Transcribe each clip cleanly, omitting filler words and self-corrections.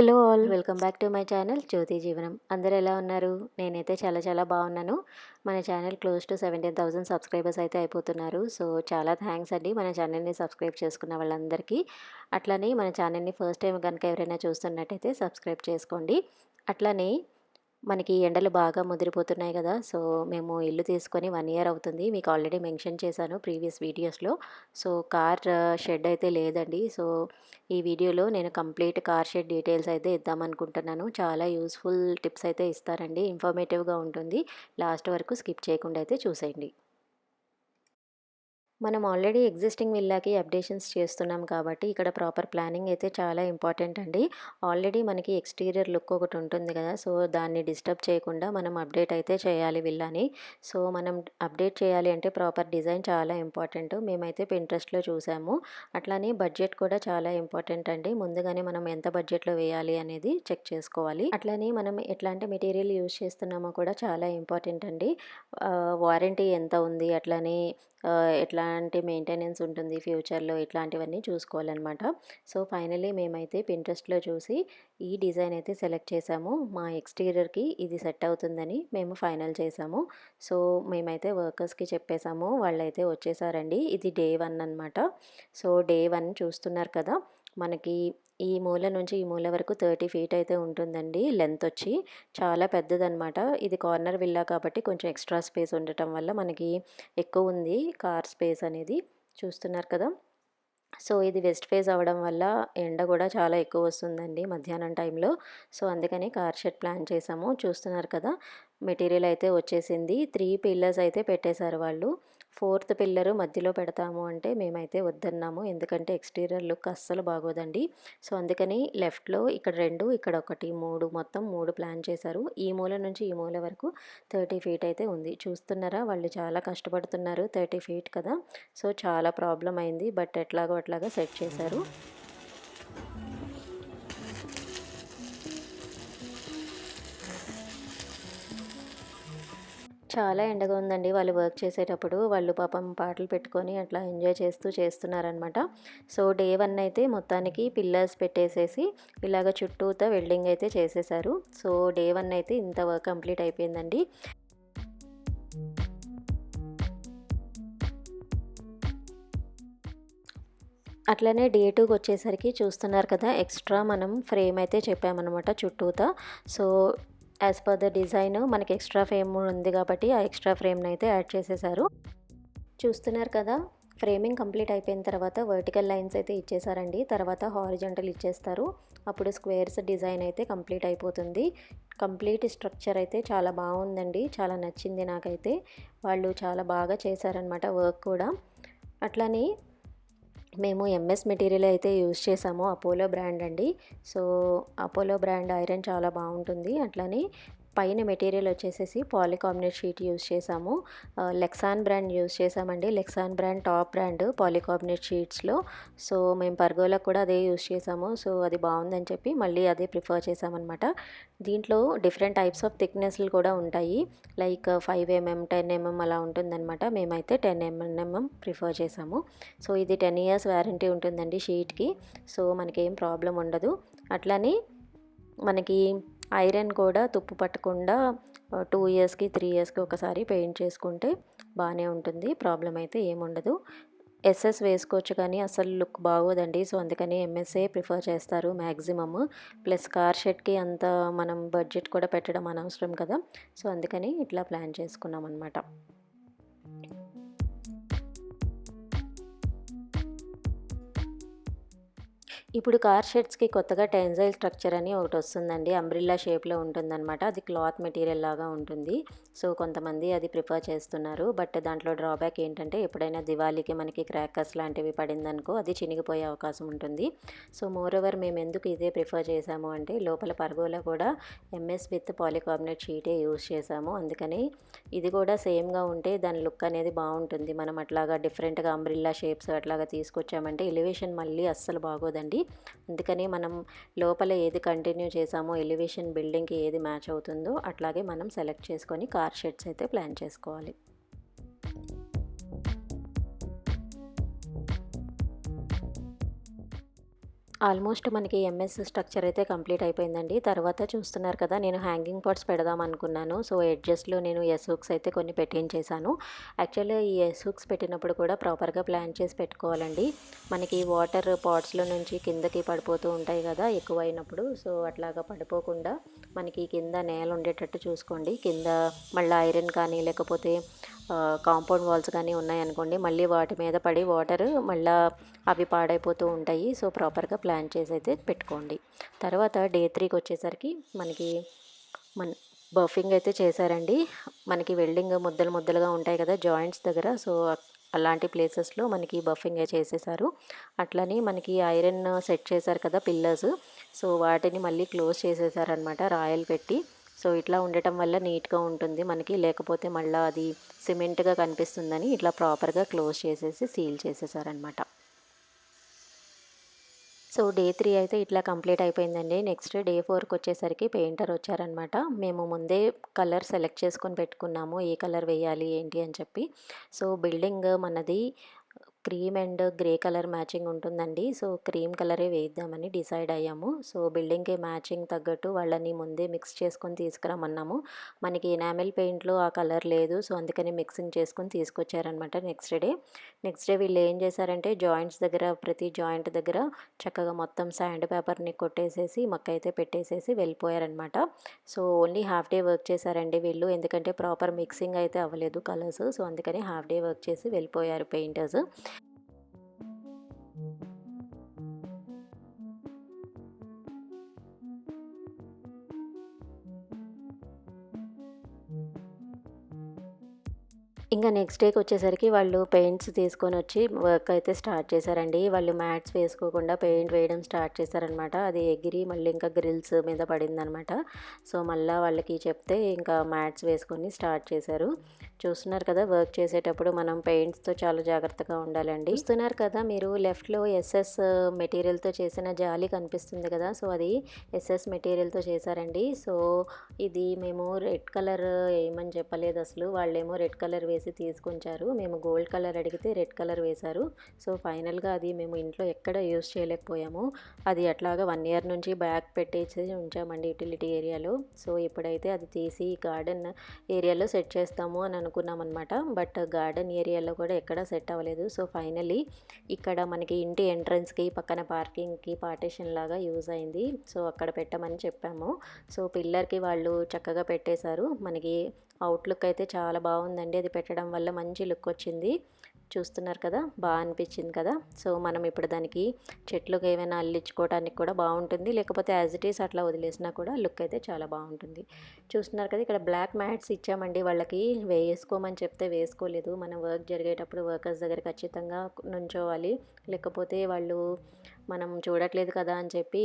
Hello all, welcome back to my channel Jyothi Jeevanam. అందరూ ఎలా ఉన్నారు? నేనైతే చాలా చాలా బాగున్నాను. మన ఛానల్ క్లోజ్ టు 17,000 సబ్స్క్రైబర్స్ అయితే అయిపోతున్నారు. సో చాలా థ్యాంక్స్ అండి మన ఛానల్ని సబ్స్క్రైబ్ చేసుకున్న వాళ్ళందరికీ. అట్లనే మన ఛానల్ని ఫస్ట్ టైం కనుక ఎవరైనా చూస్తున్నట్టయితే సబ్స్క్రైబ్ చేసుకోండి. అట్లనే మనకి ఎండలు బాగా ముదిరిపోతున్నాయి కదా! సో మేము ఇల్లు తీసుకొని 1 ఇయర్ అవుతుంది. మీకు ఆల్రెడీ మెన్షన్ చేశాను ప్రీవియస్ వీడియోస్‌లో. సో కార్ షెడ్ అయితే లేదండి. సో ఈ వీడియోలో నేను కంప్లీట్ కార్ షెడ్ డీటెయిల్స్ అయితే ఇద్దామనుకుంటున్నాను. చాలా యూజ్‌ఫుల్ టిప్స్ అయితే ఇస్తారండి. ఇన్ఫర్మేటివ్‌గా ఉంటుంది. లాస్ట్ వరకు స్కిప్ చేయకుండా అయితే చూసేయండి. మనం ఆల్రెడీ ఎగ్జిస్టింగ్ విల్లాకి అప్డేషన్స్ చేస్తున్నాం కాబట్టి ఇక్కడ ప్రాపర్ ప్లానింగ్ అయితే చాలా ఇంపార్టెంట్ అండి. ఆల్రెడీ మనకి ఎక్స్టీరియర్ లుక్ ఒకటి ఉంటుంది కదా! సో దాన్ని డిస్టర్బ్ చేయకుండా మనం అప్డేట్ అయితే చేయాలి విల్లాని. సో మనం అప్డేట్ చేయాలి అంటే ప్రాపర్ డిజైన్ చాలా ఇంపార్టెంట్. మేమైతే పింట్రెస్ట్‌లో చూసాము. అట్లానే బడ్జెట్ కూడా చాలా ఇంపార్టెంట్ అండి. ముందుగానే మనం ఎంత బడ్జెట్‌లో వేయాలి అనేది చెక్ చేసుకోవాలి. అట్లనే మనం ఎట్లాంటి మెటీరియల్ యూజ్ చేస్తున్నామో కూడా చాలా ఇంపార్టెంట్ అండి. వారంటీ ఎంత ఉంది, అట్లనే ఎట్లాంటి మెయింటెనెన్స్ ఉంటుంది ఫ్యూచర్‌లో, ఇట్లాంటివన్నీ చూసుకోవాలనమాట. సో ఫైనల్లీ మేమైతే పింట్రెస్ట్‌లో చూసి ఈ డిజైన్ అయితే సెలెక్ట్ చేసాము. మా ఎక్స్టీరియర్‌కి ఇది సెట్ అవుతుందని మేము ఫైనల్ చేసాము. సో మేమైతే వర్కర్స్‌కి చెప్పేసాము. వాళ్ళైతే వచ్చేసారండి. ఇది డే 1 అనమాట. సో డే 1 చూస్తున్నారు కదా! మనకి ఈ మూల నుంచి ఈ మూల వరకు 30 ఫీట్ అయితే ఉంటుందండి లెంత్ వచ్చి. చాలా పెద్దదనమాట. ఇది కార్నర్ విల్లా కాబట్టి కొంచెం ఎక్స్ట్రా స్పేస్ ఉండటం వల్ల మనకి ఎక్కువుంది కార్ స్పేస్ అనేది. చూస్తున్నారు కదా! సో ఇది వెస్ట్ ఫేస్ అవ్వడం వల్ల ఎండ కూడా చాలా ఎక్కువ వస్తుందండి మధ్యాహ్నం టైంలో. సో అందుకని కార్ షెడ్ ప్లాన్ చేసాము. చూస్తున్నారు కదా! మెటీరియల్ అయితే వచ్చేసింది. 3 పిల్లర్స్ అయితే పెట్టేశారు వాళ్ళు. ఫోర్త్ పిల్లరు మధ్యలో పెడతాము అంటే మేమైతే వద్దన్నాము. ఎందుకంటే ఎక్స్టీరియర్ లుక్ అస్సలు బాగోదండి. సో అందుకని లెఫ్ట్‌లో ఇక్కడ 2, ఇక్కడ 1, 3 మొత్తం 3 ప్లాన్ చేశారు. ఈ మూల నుంచి ఈ మూల వరకు 30 ఫీట్ అయితే ఉంది. చూస్తున్నారా? వాళ్ళు చాలా కష్టపడుతున్నారు. 30 ఫీట్ కదా! సో చాలా ప్రాబ్లమ్ అయింది. బట్ ఎట్లాగో అట్లాగా సెట్ చేశారు. చాలా ఎండగా ఉందండి. వాళ్ళు వర్క్ చేసేటప్పుడు వాళ్ళు పాపం పాటలు పెట్టుకొని అట్లా ఎంజాయ్ చేస్తూ చేస్తున్నారనమాట. సో డే 1 అయితే మొత్తానికి పిల్లర్స్ పెట్టేసేసి ఇలాగ చుట్టూతా వెల్డింగ్ అయితే చేసేశారు. సో డే 1 అయితే ఇంత వర్క్ కంప్లీట్ అయిపోయిందండి. అట్లనే డే 2కి వచ్చేసరికి చూస్తున్నారు కదా! ఎక్స్ట్రా మనం ఫ్రేమ్ అయితే చెప్పామనమాట చుట్టూతా. So as per the design మనకి ఎక్స్ట్రా ఫ్రేమ్ ఉంది కాబట్టి ఆ ఎక్స్ట్రా ఫ్రేమ్‌నైతే యాడ్ చేసేశారు. చూస్తున్నారు కదా! ఫ్రేమింగ్ కంప్లీట్ అయిపోయిన తర్వాత వర్టికల్ లైన్స్ అయితే ఇచ్చేసారండి. తర్వాత హారిజాంటల్ ఇచ్చేస్తారు. అప్పుడు స్క్వేర్స్ డిజైన్ అయితే కంప్లీట్ అయిపోతుంది. కంప్లీట్ స్ట్రక్చర్ అయితే చాలా బాగుందండి. చాలా నచ్చింది నాకైతే. వాళ్ళు చాలా బాగా చేశారనమాట వర్క్ కూడా. అట్లని మేము ఎంఎస్ మెటీరియల్ అయితే యూజ్ చేసాము. అపోలో బ్రాండ్ అండి. సో అపోలో బ్రాండ్ ఐరన్ చాలా బాగుంటుంది. అట్లనే పైన మెటీరియల్ వచ్చేసేసి పాలికార్బోనేట్ షీట్ యూజ్ చేసాము. లెక్సాన్ బ్రాండ్ యూజ్ చేసామండి. Lexan brand top brand polycarbonate షీట్స్‌లో. సో మేము పర్గోలా కూడా అదే యూజ్ చేసాము. సో అది బాగుందని చెప్పి మళ్ళీ అదే ప్రిఫర్ చేసామన్నమాట. దీంట్లో డిఫరెంట్ టైప్స్ ఆఫ్ థిక్‌నెస్‌లు కూడా ఉంటాయి. లైక్ 5 ఎంఎం, 10 ఎంఎం అలా ఉంటుందన్నమాట. మేమైతే 10 ఎంఎం ప్రిఫర్ చేసాము. సో ఇది 10 ఇయర్స్ వారంటీ ఉంటుందండి షీట్‌కి. సో మనకేం ప్రాబ్లమ్ ఉండదు. అట్లనే మనకి ఐరన్ కూడా తుప్పు పట్టకుండా 2 ఇయర్స్‌కి, 3 ఇయర్స్‌కి ఒకసారి పెయింట్ చేసుకుంటే బానే ఉంటుంది. ప్రాబ్లమ్ అయితే ఏముండదు. ఎస్ఎస్ వేసుకోవచ్చు కానీ అసలు లుక్ బాగోదండి. సో అందుకని ఎంఎస్ఏ ప్రిఫర్ చేస్తారు మ్యాక్సిమమ్. ప్లస్ కార్ షెడ్‌కి అంత మనం బడ్జెట్ కూడా పెట్టడం అనవసరం కదా! సో అందుకని ఇట్లా ప్లాన్ చేసుకున్నామన్నమాట. ఇప్పుడు కార్ షెడ్స్‌కి కొత్తగా టెన్సైల్ స్ట్రక్చర్ అని ఒకటొస్తుందండి. అంబ్రెల్లా షేప్‌లో ఉంటుందనమాట. అది క్లాత్ మెటీరియల్ లాగా ఉంటుంది. సో కొంతమంది అది ప్రిఫర్ చేస్తున్నారు. బట్ దాంట్లో డ్రాబ్యాక్ ఏంటంటే ఎప్పుడైనా దివాళీకి మనకి క్రాకర్స్ లాంటివి పడిందనుకో అది చినిగిపోయే అవకాశం ఉంటుంది. సో మోరోవర్ మేమెందుకు ఇదే ప్రిఫర్ చేసాము అంటే లోపల పర్గోలా కూడా ఎంఎస్ విత్ పాలికార్బోనేట్ షీటే యూజ్ చేసాము. అందుకని ఇది కూడా సేమ్‌గా ఉంటే దాని లుక్ అనేది బావుంటుంది. మనం అట్లాగా డిఫరెంట్‌గా అంబ్రెల్లా షేప్స్ అట్లాగా తీసుకొచ్చామంటే ఎలివేషన్ మళ్ళీ అస్సలు బాగోదండి. అందుకని మనం లోపల ఏది కంటిన్యూ చేసామో ఎలివేషన్ బిల్డింగ్‌కి ఏది మ్యాచ్ అవుతుందో అట్లాగే మనం సెలెక్ట్ చేసుకొని కార్ షెడ్స్ అయితే ప్లాన్ చేసుకోవాలి. ఆల్మోస్ట్ మనకి ఎంఎస్ స్ట్రక్చర్ అయితే కంప్లీట్ అయిపోయిందండి. తర్వాత చూస్తున్నారు కదా, నేను హ్యాంగింగ్ పాట్స్ పెడదాం అనుకున్నాను. సో, ఎడ్జెస్‌లో నేను ఎస్ హుక్స్ అయితే కొన్ని పెట్టించేసాను. యాక్చువల్‌గా ఈ ఎస్ హుక్స్ పెట్టినప్పుడు కూడా ప్రాపర్‌గా ప్లాన్ చేసి పెట్టుకోవాలండి. మనకి వాటర్ పాట్స్‌లో నుంచి కిందకి పడిపోతూ ఉంటాయి కదా ఎక్కువైనప్పుడు. సో, అట్లాగా పడిపోకుండా మనకి కింద నేల ఉండేటట్టు చూసుకోండి. కింద మళ్ళీ ఐరన్ కానీ లేకపోతే కాంపౌండ్ వాల్స్ కానీ ఉన్నాయనుకోండి, మళ్ళీ వాటి మీద పడి వాటర్ మళ్ళీ అవి పాడైపోతూ ఉంటాయి. సో, ప్రాపర్గా ప్లాన్ చేసి అయితే పెట్టుకోండి. తర్వాత డే 3కి వచ్చేసరికి మనకి మన బఫింగ్ అయితే చేశారండి. మనకి వెల్డింగ్ ముద్దలు ముద్దలుగా ఉంటాయి కదా జాయింట్స్ దగ్గర. సో, అలాంటి ప్లేసెస్లో మనకి బఫింగ్ చేసేసారు. అట్లని మనకి ఐరన్ సెట్ చేశారు కదా పిల్లర్స్. సో, వాటిని మళ్ళీ క్లోజ్ చేసేసారనమాట రాయల్ పెట్టి. సో, ఇట్లా ఉండటం వల్ల నీట్గా ఉంటుంది మనకి. లేకపోతే మళ్ళీ అది సిమెంట్గా కనిపిస్తుందని ఇట్లా ప్రాపర్గా క్లోజ్ చేసేసి సీల్ చేసేసారనమాట. సో, డే 3 అయితే ఇట్లా కంప్లీట్ అయిపోయిందండి. నెక్స్ట్ డే 4కి వచ్చేసరికి పెయింటర్ వచ్చారనమాట. మేము ముందే కలర్ సెలెక్ట్ చేసుకొని పెట్టుకున్నాము. ఏ కలర్ వేయాలి ఏంటి అని చెప్పి. సో, బిల్డింగ్ మనది cream and grey colour matching ఉంటుందండి. సో, క్రీమ్ కలరే వేయిద్దామని డిసైడ్ అయ్యాము. సో, బిల్డింగ్‌కి మ్యాచింగ్ తగ్గట్టు వాళ్ళని ముందే మిక్స్ చేసుకొని తీసుకురమ్మన్నాము. మనకి ఎనామెల్ పెయింట్‌లో ఆ కలర్ లేదు. సో, అందుకని మిక్సింగ్ చేసుకొని తీసుకొచ్చారనమాట నెక్స్ట్ డే వీళ్ళు ఏం చేశారంటే జాయింట్స్ దగ్గర ప్రతి జాయింట్ దగ్గర చక్కగా మొత్తం శాండ్ పేపర్‌ని కొట్టేసేసి మక్కయితే పెట్టేసేసి వెళ్ళిపోయారనమాట. So, only half day work చేశారండి వీళ్ళు. ఎందుకంటే ప్రాపర్ మిక్సింగ్ అయితే అవ్వలేదు కలర్స్. సో, అందుకని హాఫ్ డే వర్క్ చేసి వెళ్ళిపోయారు పెయింటర్స్. ఇంకా నెక్స్ట్ డేకి వచ్చేసరికి వాళ్ళు పెయింట్స్ తీసుకొనొచ్చి వర్క్ అయితే స్టార్ట్ చేశారండి. వాళ్ళు మ్యాట్స్ వేసుకోకుండా పెయింట్ వేయడం స్టార్ట్ చేశారనమాట. అది ఎగిరి మళ్ళీ ఇంకా గ్రిల్స్ మీద పడిందనమాట. సో, మళ్ళా వాళ్ళకి చెప్తే ఇంకా మ్యాట్స్ వేసుకొని స్టార్ట్ చేశారు. చూస్తున్నారు కదా, వర్క్ చేసేటప్పుడు మనం పెయింట్స్‌తో చాలా జాగ్రత్తగా ఉండాలండి. చూస్తున్నారు కదా మీరు లెఫ్ట్‌లో ఎస్ఎస్ మెటీరియల్‌తో చేసిన జాలి కనిపిస్తుంది కదా! సో, అది ఎస్ఎస్ మెటీరియల్‌తో చేశారండి. సో, ఇది మేము రెడ్ కలర్ ఏయమని చెప్పలేదసలు. వాళ్ళేమో రెడ్ కలర్ వేసి తీసుకొచ్చారు. మేము గోల్డ్ కలర్ అడిగితే రెడ్ కలర్ వేశారు. సో, ఫైనల్‌గా అది మేము ఇంట్లో ఎక్కడ యూజ్ చేయలేకపోయాము. అది అట్లాగా 1 ఇయర్ నుంచి బ్యాక్ పెట్టేసి ఉంచామండి యుటిలిటీ ఏరియాలో. సో, ఇప్పుడైతే అది తీసి గార్డెన్ ఏరియాలో సెట్ చేస్తాము అని అనుకున్నామనమాట. బట్ గార్డెన్ ఏరియాలో కూడా ఎక్కడా సెట్ అవ్వలేదు. సో, ఫైనల్లీ ఇక్కడ మనకి ఇంటి ఎంట్రన్స్‌కి పక్కన పార్కింగ్‌కి పార్టిషన్ లాగా యూజ్ అయింది. సో, అక్కడ పెట్టమని చెప్పాము. సో, పిల్లర్‌కి వాళ్ళు చక్కగా పెట్టేశారు. మనకి అవుట్‌లుక్ అయితే చాలా బాగుందండి. అది పెట్టడం వల్ల మంచి లుక్ వచ్చింది. చూస్తున్నారు కదా, బాగా అనిపించింది కదా. సో, మనం ఇప్పుడు దానికి చెట్లుకి ఏమైనా అల్లించుకోవడానికి కూడా బాగుంటుంది. లేకపోతే యాజ్ ఇట్ ఈస్ అట్లా వదిలేసినా కూడా లుక్ అయితే చాలా బాగుంటుంది. చూస్తున్నారు కదా, ఇక్కడ బ్లాక్ మ్యాట్స్ ఇచ్చామండి వాళ్ళకి. వేసుకోమని చెప్తే వేసుకోలేదు. మనం వర్క్ జరిగేటప్పుడు వర్కర్స్ దగ్గర ఖచ్చితంగా నుంచోవాలి. లేకపోతే వాళ్ళు మనం చూడట్లేదు కదా అని చెప్పి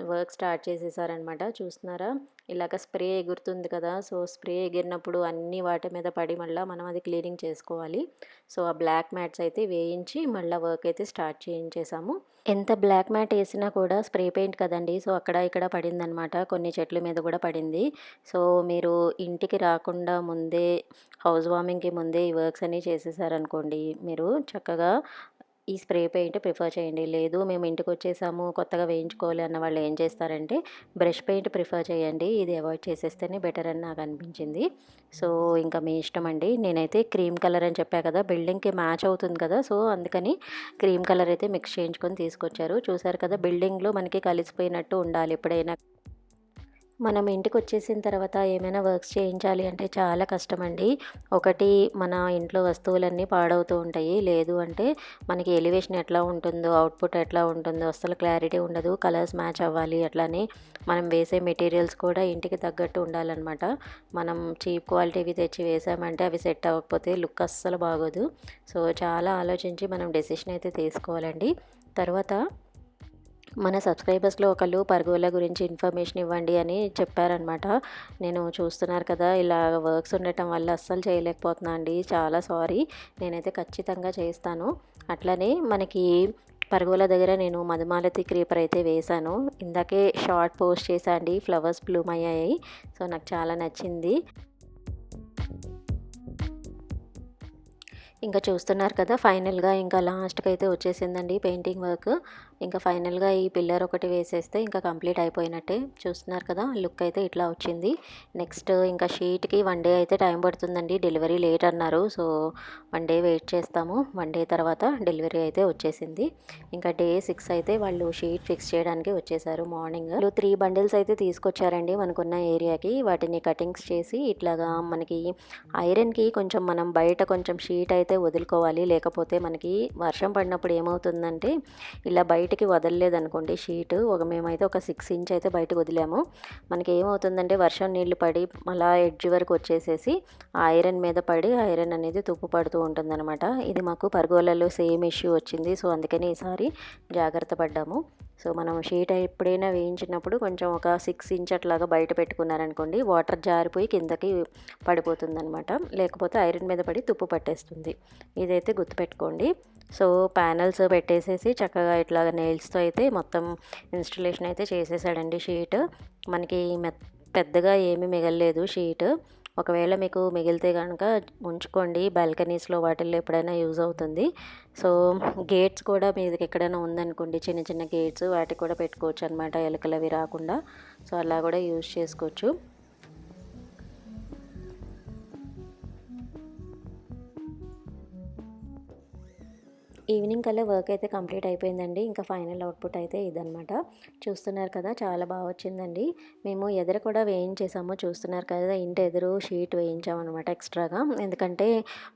వర్క్ స్టార్ట్ చేసేసారనమాట. చూస్తున్నారా, ఇలాగ స్ప్రే ఎగురుతుంది కదా. సో, స్ప్రే ఎగిరినప్పుడు అన్ని వాటి మీద పడి మళ్ళీ మనం అది క్లీనింగ్ చేసుకోవాలి. సో, ఆ బ్లాక్ మ్యాట్స్ అయితే వేయించి మళ్ళీ వర్క్ అయితే స్టార్ట్ చేయించేసాము. ఎంత బ్లాక్ మ్యాట్ వేసినా కూడా స్ప్రే పెయింట్ కదండి. సో, అక్కడ ఇక్కడ పడిందనమాట. కొన్ని చెట్ల మీద కూడా పడింది. సో, మీరు ఇంటికి రాకుండా ముందే హౌస్ వార్మింగ్‌కి ముందే ఈ వర్క్స్ అన్నీ చేసేసారనుకోండి, మీరు చక్కగా ఈ స్ప్రే పెయింట్ ప్రిఫర్ చేయండి. లేదు మేము ఇంటికొచ్చేసాము కొత్తగా వేయించుకోవాలి అన్న వాళ్ళు ఏం చేస్తారంటే బ్రష్ పెయింట్ ప్రిఫర్ చేయండి. ఇది అవాయిడ్ చేసేస్తేనే బెటర్ అని నాకు అనిపించింది. సో, ఇంకా మీ ఇష్టం అండి. నేనైతే క్రీమ్ కలర్ అని చెప్పా కదా, బిల్డింగ్‌కి మ్యాచ్ అవుతుంది కదా. సో, అందుకని క్రీమ్ కలర్ అయితే మిక్స్ చేయించుకొని తీసుకొచ్చారు. చూసారు కదా, బిల్డింగ్‌లో మనకి కలిసిపోయినట్టు ఉండాలి ఎప్పుడైనా. మనం ఇంటికొచ్చేసిన తర్వాత ఏమైనా వర్క్స్ చేయించాలి అంటే చాలా కష్టమండి. ఒకటి, మన ఇంట్లో వస్తువులన్నీ పాడవుతూ ఉంటాయి. లేదు అంటే మనకి ఎలివేషన్ ఎట్లా ఉంటుందో, అవుట్‌పుట్ ఎట్లా ఉంటుందో అస్సలు క్లారిటీ ఉండదు. కలర్స్ మ్యాచ్ అవ్వాలి. అట్లానే మనం వేసే మెటీరియల్స్ కూడా ఇంటికి తగ్గట్టు ఉండాలనమాట. మనం చీప్ క్వాలిటీవి తెచ్చి వేసామంటే అవి సెట్ అవ్వకపోతే లుక్ అస్సలు బాగోదు. సో, చాలా ఆలోచించి మనం డెసిషన్ అయితే తీసుకోవాలండి. తర్వాత మన సబ్స్క్రైబర్స్లో ఒకళ్ళు పరుగుల గురించి ఇన్ఫర్మేషన్ ఇవ్వండి అని చెప్పారనమాట. నేను చూస్తున్నారు కదా, ఇలా వర్క్స్ ఉండటం వల్ల అస్సలు చేయలేకపోతున్నా అండి. చాలా సారీ. నేనైతే ఖచ్చితంగా చేస్తాను. అట్లనే మనకి పరుగుల దగ్గర నేను మధుమాలతి క్రీపర్ అయితే వేశాను. ఇందాకే షార్ట్ పోస్ట్ చేశా అండి. ఫ్లవర్స్ బ్లూమ్ అయ్యాయి. సో, నాకు చాలా నచ్చింది. ఇంకా చూస్తున్నారు కదా, ఫైనల్‌గా ఇంకా లాస్ట్‌కైతే వచ్చేసిందండి పెయింటింగ్ వర్క్. ఇంకా ఫైనల్గా ఈ పిల్లర్ ఒకటి వేసేస్తే ఇంకా కంప్లీట్ అయిపోయినట్టే. చూస్తున్నారు కదా, లుక్ అయితే ఇట్లా వచ్చింది. నెక్స్ట్ ఇంకా షీట్కి 1 డే అయితే టైం పడుతుందండి. డెలివరీ లేట్ అన్నారు. సో 1 డే వెయిట్ చేస్తాము. 1 డే తర్వాత డెలివరీ అయితే వచ్చేసింది. ఇంకా డే 6 అయితే వాళ్ళు షీట్ ఫిక్స్ చేయడానికి వచ్చేసారు. మార్నింగ్ 3 బండిల్స్ అయితే తీసుకొచ్చారండి మనకున్న ఏరియాకి. వాటిని కటింగ్స్ చేసి ఇట్లాగా మనకి ఐరన్కి కొంచెం మనం బయట కొంచెం షీట్ అయితే వదులుకోవాలి. లేకపోతే మనకి వర్షం పడినప్పుడు ఏమవుతుందంటే ఇలా బయటికి వదలలేదనుకోండి షీటు, మేమైతే ఒక 6 ఇంచ్ అయితే బయటకు వదిలాము. మనకి ఏమవుతుందంటే వర్షం నీళ్ళు పడి అలా ఎడ్జ్ వరకు వచ్చేసేసి ఐరన్ మీద పడి ఐరన్ అనేది తుప్పు పడుతూ ఉంటుందన్నమాట. ఇది మాకు పర్గోలలో సేమ్ ఇష్యూ వచ్చింది. సో అందుకని ఈసారి జాగ్రత్త పడ్డాము. సో మనం షీట్ ఎప్పుడైనా వేయించినప్పుడు కొంచెం ఒక 6 ఇంచ్ అట్లాగా బయట పెట్టుకున్నారనుకోండి, వాటర్ జారిపోయి కిందకి పడిపోతుందనమాట. లేకపోతే ఐరన్ మీద పడి తుప్పు పట్టేస్తుంది. ఇదైతే గుర్తుపెట్టుకోండి. సో ప్యానల్స్ పెట్టేసేసి చక్కగా ఇట్లాగ నెయిల్స్తో అయితే మొత్తం ఇన్స్టలేషన్ అయితే చేసేసాడండి షీట్. మనకి పెద్దగా ఏమీ మిగలలేదు షీట్. ఒకవేళ మీకు మిగిలితే కనుక ఉంచుకోండి, బాల్కనీస్లో వాటిల్లో ఎప్పుడైనా యూజ్ అవుతుంది. సో గేట్స్ కూడా మీదకి ఎక్కడైనా ఉందనుకోండి, చిన్న చిన్న గేట్స్ వాటికి కూడా పెట్టుకోవచ్చు అనమాట, ఎలుకలు అవి రాకుండా. సో అలా కూడా యూజ్ చేసుకోవచ్చు. ఈవినింగ్ కల్లా వర్క్ అయితే కంప్లీట్ అయిపోయిందండి. ఇంకా ఫైనల్ అవుట్పుట్ అయితే ఇదనమాట. చూస్తున్నారు కదా, చాలా బాగా వచ్చిందండి. మేము ఎదురు కూడా వేయించేసాము. చూస్తున్నారు కదా, ఇంటి ఎదురు షీట్ వేయించామన్నమాట ఎక్స్ట్రాగా. ఎందుకంటే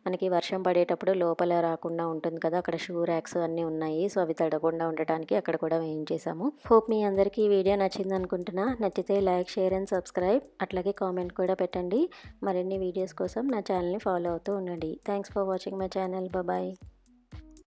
మనకి వర్షం పడేటప్పుడు లోపల రాకుండా ఉంటుంది కదా, అక్కడ షూ ర్యాక్స్ అన్నీ ఉన్నాయి. సో అవి తడకుండా ఉండటానికి అక్కడ కూడా వేయించేసాము. హోప్ మీ అందరికీ ఈ వీడియో నచ్చింది అనుకుంటున్నా. నచ్చితే లైక్, షేర్ అండ్ సబ్స్క్రైబ్, అట్లాగే కామెంట్ కూడా పెట్టండి. మరిన్ని వీడియోస్ కోసం నా ఛానల్ని ఫాలో అవుతూ ఉండండి. Thanks for watching my channel. Bye.